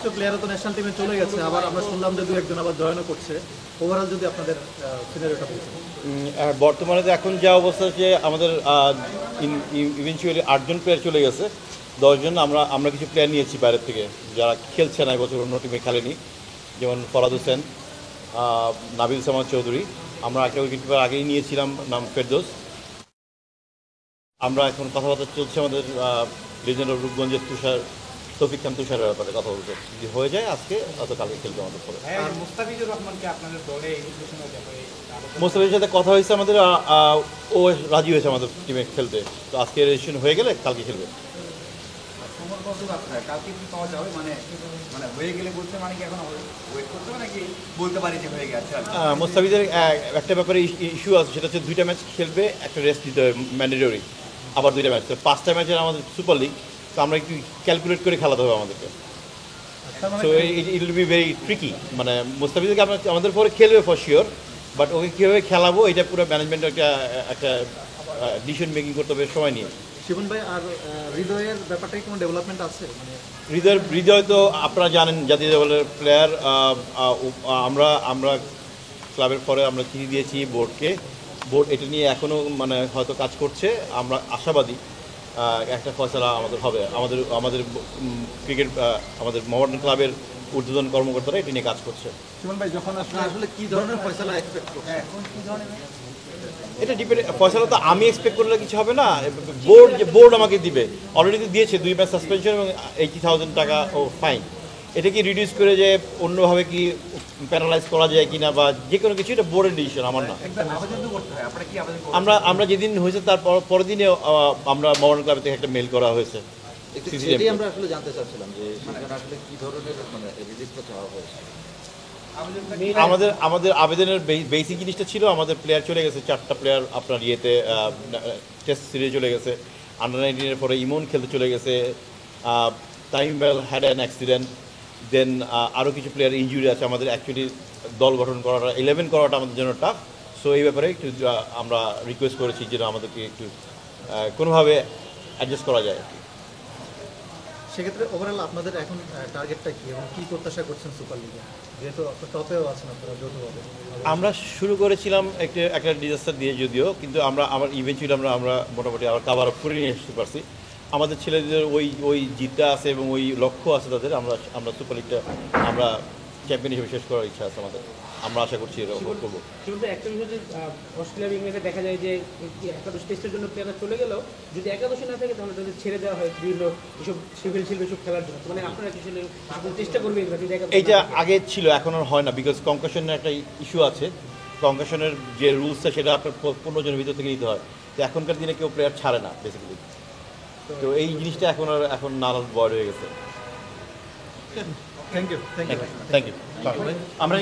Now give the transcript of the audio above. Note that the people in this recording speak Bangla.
কিছু প্লেয়ারও তো ন্যাশনাল টিমে চলে গেছে, আবার আমরা শুনলাম যে দু একজন আবার জয়েনও করছে। ওভারঅল যদি আপনাদের সিনারিওটা বলতেন। বর্তমানে তো এখন যা অবস্থা যে আমাদের ইভেনচুয়ালি 8জন প্লেয়ার চলে গেছে, 10জন আমরা কিছু প্লেয়ার নিয়েছি বাইরের থেকে যারা খেলছে না এবছর, অন্য টিমে খেলেনি, যেমন ফরাদ হোসেন, নাবিল সামাদ চৌধুরী। আমরা একটা উইকেট আগেই নিয়েছিলাম, নাম ফেরদৌস। আমরা এখন কথাবার্তা চলছে আমাদের লিজেন্ড অফ রূপগঞ্জের তৌফিক খান তুষারের ব্যাপারে কথা বলতে, যদি হয়ে যায় আজকে অত কালকে খেলবে আমাদের পরে। আর মুস্তাফিজুর রহমানকে আপনাদের দলে ঘোষণা দেওয়া হয়? মোস্তাফিজের সাথে কথা হয়েছে আমাদের, ও রাজি হয়েছে আমাদের টিমে খেলতে, তো আজকে রেজিস্ট্রেশন হয়ে গেলে কালকে খেলবে। কালকে কি পাওয়া যাবে, মানে মানে হয়ে গেলে বলতে মানে কি এখন ওয়েট করতে হবে নাকি বলতে পারি যে হয়ে গেছে? মোস্তাফিজের একটা ব্যাপারে ইস্যু আছে, সেটা হচ্ছে 2টা ম্যাচ খেলবে, একটা রেস্ট দিতে হবে ম্যান্ডেটরি, আবার 2টা ম্যাচ, তো 5টা ম্যাচের আমাদের সুপার লিগ, তো আমরা একটু ক্যালকুলেট করে খেলাতে হবে আমাদেরকে। So it will be very tricky, মানে মোস্তাফিজকে আমাদের পরে খেলবে ফর শিওর, বাট ওকে কীভাবে খেলাবো এটা পুরো ম্যানেজমেন্ট একটা ডিসিশন মেকিং করতে হবে সময় নিয়ে। শিবন ভাই, আর হৃদয়ের ব্যাপারটাই কোনো ডেভেলপমেন্ট আছে? মানে হৃদয় তো আপনারা জানেন জাতীয় দলের প্লেয়ার। আমরা ক্লাবের পরে আমরা চিঠি দিয়েছি বোর্ডকে, বোর্ড এটা নিয়ে এখনও মানে হয়তো কাজ করছে। আমরা আশাবাদী একটা ফয়সালা আমাদের হবে। আমাদের ক্রিকেট আমাদের মোহামেডান ক্লাবের ঊর্ধ্বতন কর্মকর্তারা এটা নিয়ে কাজ করছে। শিবন ভাই, যখন আসলে কি ধরনের ফয়সালা এক্সপেক্ট করছেন? এখন কি ধরনের এটা ডিপেন্ড, ফয়সালা তো আমি এক্সপেক্ট করলে কিছু হবে না, বোর্ড আমাকে দিবে। অলরেডি তো দিয়েছে 2 ম্যাচ সাসপেনশন এবং 80,000 টাকা ও ফাইন। এটা কি রিডিউস করে যে অন্যভাবে কি প্যারালাইজ করা যায় কিনা বা যে কোনো কিছু, এটা বোর্ডের ডিসিশন, আমার না। আবেদন তো করতে হয়, আপনারা কি আবেদন করবেন? আমরা যেদিন হয়েছে তার পরের দিনে আমরা মোহামেডান ক্লাব থেকে একটা মেল করা হয়েছে। এটাই আমরা আসলে জানতে চাচ্ছিলাম যে সেখানে আসলে কি ধরনের মানে রিলিজটা চাওয়া হয়েছে। আমাদের আবেদনের বেসিক জিনিসটা ছিল, আমাদের প্লেয়ার চলে গেছে 4টা প্লেয়ার আপনার ইয়েতে টেস্ট সিরিজে চলে গেছে। আন্ডার-19 পরে ইমন খেলতে চলে গেছে, তাইম বেল হ্যাড অ্যান অ্যাক্সিডেন্ট, দেন আরও কিছু প্লেয়ার ইনজুরি আছে। আমাদের অ্যাকচুয়ালি দল গঠন করাটা 11 করাটা আমাদের জন্য টাফ। সো এই ব্যাপারে একটু আমরা রিকোয়েস্ট করেছি যেন আমাদেরকে একটু কোনোভাবে অ্যাডজাস্ট করা যায়। সেক্ষেত্রে ওভারঅল আপনাদের এখন টার্গেটটা কি এবং কী প্রত্যাশা করছেন সুপার লিগে, যেহেতু টপেও আছেন আপনারা যৌথভাবে? আমরা শুরু করেছিলাম একটা ডিজাস্টার দিয়ে যদিও, কিন্তু আমার ইভেন্চুয়ালি আমরা মোটামুটি আবার কাভার আপ করে নিয়ে আসতে পারছি। আমাদের ছেলেদের ওই জিতটা আছে এবং ওই লক্ষ্য আছে তাদের। আমরা সুপার লিগটা আমরা চ্যাম্পিয়ন হিসেবে শেষ করার ইচ্ছা আছে আমাদের। আমরা আশা করছি এরকম করবো। কিন্তু একটা বিষয় যে অস্ট্রেলিয়া ইংল্যান্ডে দেখা যায় যে একাদশ টেস্টের জন্য প্লেয়াররা চলে গেলেও যদি একাদশে না থাকে তাহলে তাদের ছেড়ে দেওয়া হয় বিভিন্ন এসব সিভিল শিল্প এসব খেলার জন্য। মানে আপনারা কিছু চেষ্টা করবেন এইটা আগে ছিল, এখন আর হয় না, বিকজ কনকাশনের একটা ইস্যু আছে। কনকাশনের যে রুলসটা সেটা আপনার 15 জনের ভিতর থেকে নিতে হয়। তো এখনকার দিনে কেউ প্লেয়ার ছাড়ে না বেসিক্যালি। তো এই জিনিসটা এখন নারাজ বড় হয়ে গেছে। Thank you. Thank you. আমরা